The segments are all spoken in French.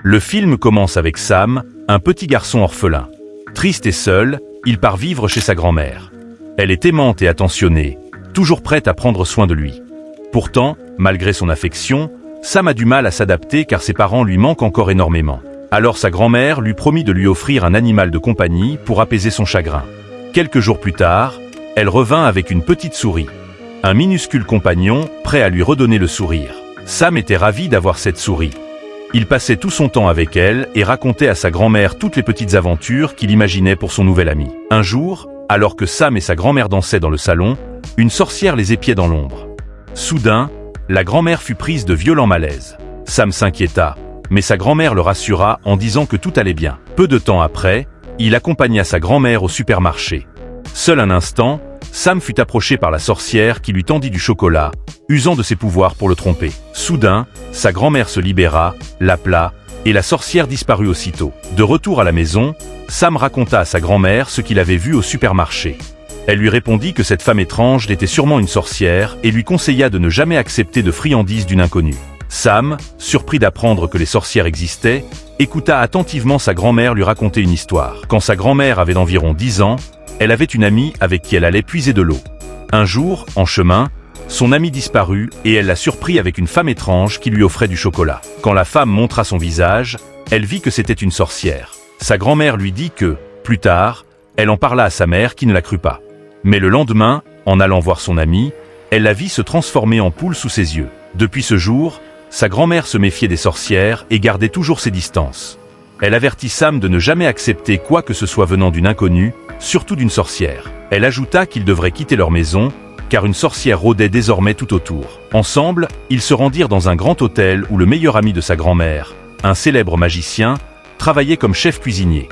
Le film commence avec Sam, un petit garçon orphelin. Triste et seul, il part vivre chez sa grand-mère. Elle est aimante et attentionnée, toujours prête à prendre soin de lui. Pourtant, malgré son affection, Sam a du mal à s'adapter car ses parents lui manquent encore énormément. Alors sa grand-mère lui promit de lui offrir un animal de compagnie pour apaiser son chagrin. Quelques jours plus tard, elle revint avec une petite souris. Un minuscule compagnon, prêt à lui redonner le sourire. Sam était ravi d'avoir cette souris. Il passait tout son temps avec elle et racontait à sa grand-mère toutes les petites aventures qu'il imaginait pour son nouvel ami. Un jour, alors que Sam et sa grand-mère dansaient dans le salon, une sorcière les épiait dans l'ombre. Soudain, la grand-mère fut prise de violents malaises. Sam s'inquiéta, mais sa grand-mère le rassura en disant que tout allait bien. Peu de temps après, il accompagna sa grand-mère au supermarché. Seul un instant, Sam fut approché par la sorcière qui lui tendit du chocolat, usant de ses pouvoirs pour le tromper. Soudain, sa grand-mère se libéra, l'appela, et la sorcière disparut aussitôt. De retour à la maison, Sam raconta à sa grand-mère ce qu'il avait vu au supermarché. Elle lui répondit que cette femme étrange était sûrement une sorcière et lui conseilla de ne jamais accepter de friandises d'une inconnue. Sam, surpris d'apprendre que les sorcières existaient, écouta attentivement sa grand-mère lui raconter une histoire. Quand sa grand-mère avait environ 10 ans, elle avait une amie avec qui elle allait puiser de l'eau. Un jour, en chemin, son amie disparut et elle la surprit avec une femme étrange qui lui offrait du chocolat. Quand la femme montra son visage, elle vit que c'était une sorcière. Sa grand-mère lui dit que, plus tard, elle en parla à sa mère qui ne la crut pas. Mais le lendemain, en allant voir son amie, elle la vit se transformer en poule sous ses yeux. Depuis ce jour, sa grand-mère se méfiait des sorcières et gardait toujours ses distances. Elle avertit Sam de ne jamais accepter quoi que ce soit venant d'une inconnue, surtout d'une sorcière. Elle ajouta qu'ils devraient quitter leur maison, car une sorcière rôdait désormais tout autour. Ensemble, ils se rendirent dans un grand hôtel où le meilleur ami de sa grand-mère, un célèbre magicien, travaillait comme chef cuisinier.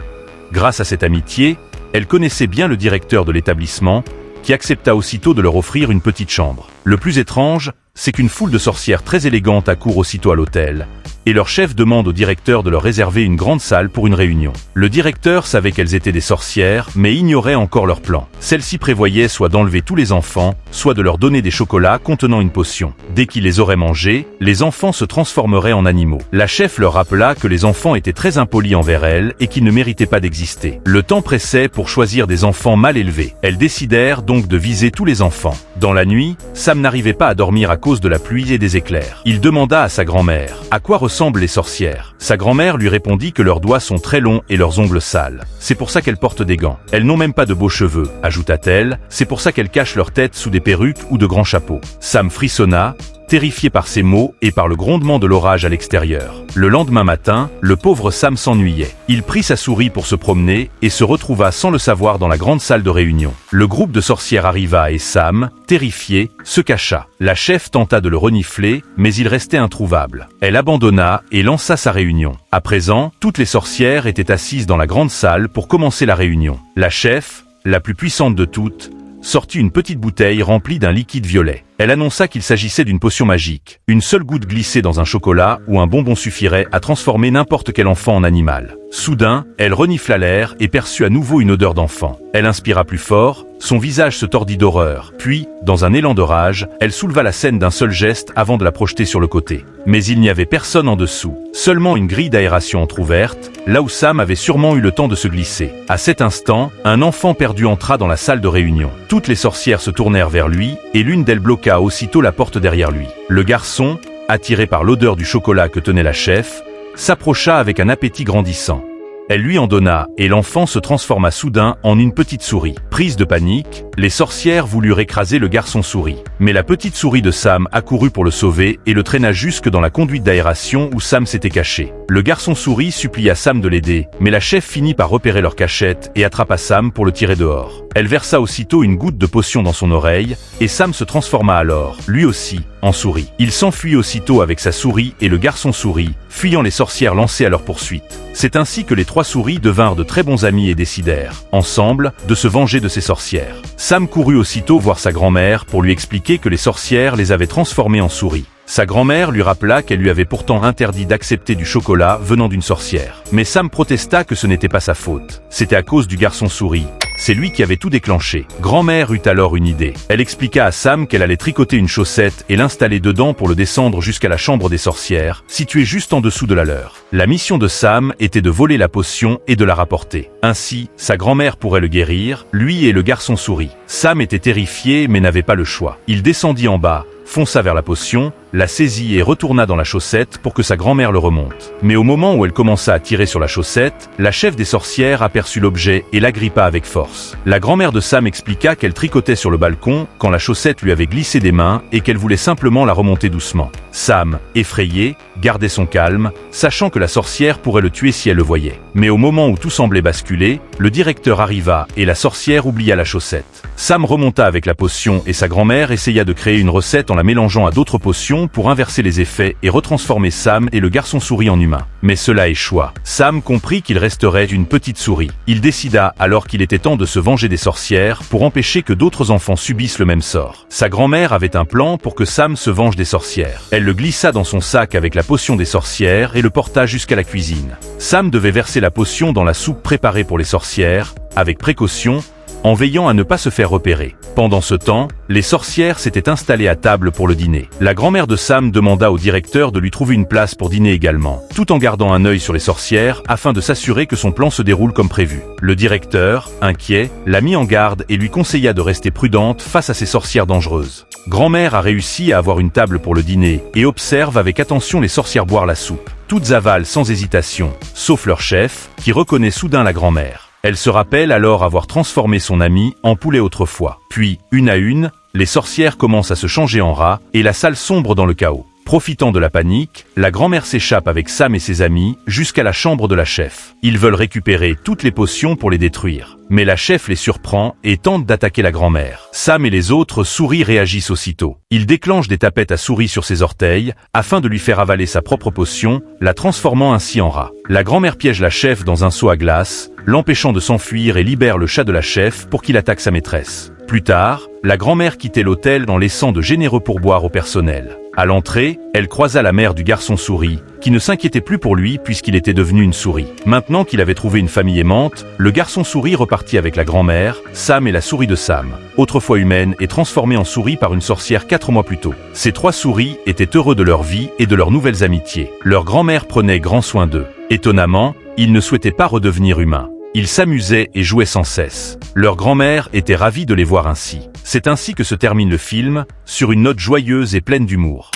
Grâce à cette amitié, elle connaissait bien le directeur de l'établissement, qui accepta aussitôt de leur offrir une petite chambre. Le plus étrange, c'est qu'une foule de sorcières très élégantes accourt aussitôt à l'hôtel, et leur chef demande au directeur de leur réserver une grande salle pour une réunion. Le directeur savait qu'elles étaient des sorcières, mais ignorait encore leur plan. Celle-ci prévoyait soit d'enlever tous les enfants, soit de leur donner des chocolats contenant une potion. Dès qu'ils les auraient mangés, les enfants se transformeraient en animaux. La chef leur rappela que les enfants étaient très impolis envers elle et qu'ils ne méritaient pas d'exister. Le temps pressait pour choisir des enfants mal élevés. Elles décidèrent donc de viser tous les enfants. Dans la nuit, Sam n'arrivait pas à dormir à cause de la pluie et des éclairs. Il demanda à sa grand-mère à quoi ressemblent les sorcières. Sa grand-mère lui répondit que leurs doigts sont très longs et leurs ongles sales. C'est pour ça qu'elles portent des gants. Elles n'ont même pas de beaux cheveux, ajouta-t-elle, c'est pour ça qu'elles cachent leur tête sous des perruques ou de grands chapeaux. Sam frissonna, terrifié par ces mots et par le grondement de l'orage à l'extérieur. Le lendemain matin, le pauvre Sam s'ennuyait. Il prit sa souris pour se promener et se retrouva sans le savoir dans la grande salle de réunion. Le groupe de sorcières arriva et Sam, terrifié, se cacha. La chef tenta de le renifler, mais il restait introuvable. Elle abandonna et lança sa réunion. À présent, toutes les sorcières étaient assises dans la grande salle pour commencer la réunion. La chef, la plus puissante de toutes, sortit une petite bouteille remplie d'un liquide violet. Elle annonça qu'il s'agissait d'une potion magique. Une seule goutte glissée dans un chocolat ou un bonbon suffirait à transformer n'importe quel enfant en animal. Soudain, elle renifla l'air et perçut à nouveau une odeur d'enfant. Elle inspira plus fort, son visage se tordit d'horreur. Puis, dans un élan de rage, elle souleva la scène d'un seul geste avant de la projeter sur le côté. Mais il n'y avait personne en dessous. Seulement une grille d'aération entrouverte, là où Sam avait sûrement eu le temps de se glisser. À cet instant, un enfant perdu entra dans la salle de réunion. Toutes les sorcières se tournèrent vers lui et l'une d'elles bloqua aussitôt la porte derrière lui. Le garçon, attiré par l'odeur du chocolat que tenait la chef, s'approcha avec un appétit grandissant. Elle lui en donna, et l'enfant se transforma soudain en une petite souris. Prise de panique, les sorcières voulurent écraser le garçon souris. Mais la petite souris de Sam accourut pour le sauver et le traîna jusque dans la conduite d'aération où Sam s'était caché. Le garçon souris supplia Sam de l'aider, mais la chef finit par repérer leur cachette et attrapa Sam pour le tirer dehors. Elle versa aussitôt une goutte de potion dans son oreille, et Sam se transforma alors, lui aussi, en souris. Il s'enfuit aussitôt avec sa souris et le garçon souris, fuyant les sorcières lancées à leur poursuite. C'est ainsi que les trois souris devinrent de très bons amis et décidèrent, ensemble, de se venger de ces sorcières. Sam courut aussitôt voir sa grand-mère pour lui expliquer que les sorcières les avaient transformés en souris. Sa grand-mère lui rappela qu'elle lui avait pourtant interdit d'accepter du chocolat venant d'une sorcière. Mais Sam protesta que ce n'était pas sa faute. C'était à cause du garçon souris. c'est lui qui avait tout déclenché. Grand-mère eut alors une idée. Elle expliqua à Sam qu'elle allait tricoter une chaussette et l'installer dedans pour le descendre jusqu'à la chambre des sorcières, située juste en dessous de la leur. La mission de Sam était de voler la potion et de la rapporter. Ainsi, sa grand-mère pourrait le guérir, lui et le garçon souris. Sam était terrifié mais n'avait pas le choix. Il descendit en bas, fonça vers la potion, la saisit et retourna dans la chaussette pour que sa grand-mère le remonte. Mais au moment où elle commença à tirer sur la chaussette, la chef des sorcières aperçut l'objet et l'agrippa avec force. La grand-mère de Sam expliqua qu'elle tricotait sur le balcon quand la chaussette lui avait glissé des mains et qu'elle voulait simplement la remonter doucement. Sam, effrayé, gardait son calme, sachant que la sorcière pourrait le tuer si elle le voyait. Mais au moment où tout semblait basculer, le directeur arriva et la sorcière oublia la chaussette. Sam remonta avec la potion et sa grand-mère essaya de créer une recette en la mélangeant à d'autres potions pour inverser les effets et retransformer Sam et le garçon souris en humain. Mais cela échoua. Sam comprit qu'il resterait une petite souris. Il décida alors qu'il était temps de se venger des sorcières pour empêcher que d'autres enfants subissent le même sort. Sa grand-mère avait un plan pour que Sam se venge des sorcières. Elle le glissa dans son sac avec la potion des sorcières et le porta jusqu'à la cuisine. Sam devait verser la potion dans la soupe préparée pour les sorcières, avec précaution, en veillant à ne pas se faire repérer. Pendant ce temps, les sorcières s'étaient installées à table pour le dîner. La grand-mère de Sam demanda au directeur de lui trouver une place pour dîner également, tout en gardant un œil sur les sorcières afin de s'assurer que son plan se déroule comme prévu. Le directeur, inquiet, la mit en garde et lui conseilla de rester prudente face à ces sorcières dangereuses. Grand-mère a réussi à avoir une table pour le dîner et observe avec attention les sorcières boire la soupe. Toutes avalent sans hésitation, sauf leur chef, qui reconnaît soudain la grand-mère. Elle se rappelle alors avoir transformé son ami en poulet autrefois. Puis, une à une, les sorcières commencent à se changer en rats et la salle sombre dans le chaos. Profitant de la panique, la grand-mère s'échappe avec Sam et ses amis jusqu'à la chambre de la chef. Ils veulent récupérer toutes les potions pour les détruire. Mais la chef les surprend et tente d'attaquer la grand-mère. Sam et les autres souris réagissent aussitôt. Ils déclenchent des tapettes à souris sur ses orteils afin de lui faire avaler sa propre potion, la transformant ainsi en rat. La grand-mère piège la chef dans un seau à glace, l'empêchant de s'enfuir et libère le chat de la chef pour qu'il attaque sa maîtresse. Plus tard, la grand-mère quittait l'hôtel en laissant de généreux pourboires au personnel. À l'entrée, elle croisa la mère du garçon souris, qui ne s'inquiétait plus pour lui puisqu'il était devenu une souris. Maintenant qu'il avait trouvé une famille aimante, le garçon souris repartit avec la grand-mère, Sam et la souris de Sam, autrefois humaine et transformée en souris par une sorcière 4 mois plus tôt. Ces 3 souris étaient heureux de leur vie et de leurs nouvelles amitiés. Leur grand-mère prenait grand soin d'eux. Étonnamment, ils ne souhaitaient pas redevenir humains. Ils s'amusaient et jouaient sans cesse. Leur grand-mère était ravie de les voir ainsi. C'est ainsi que se termine le film, sur une note joyeuse et pleine d'humour.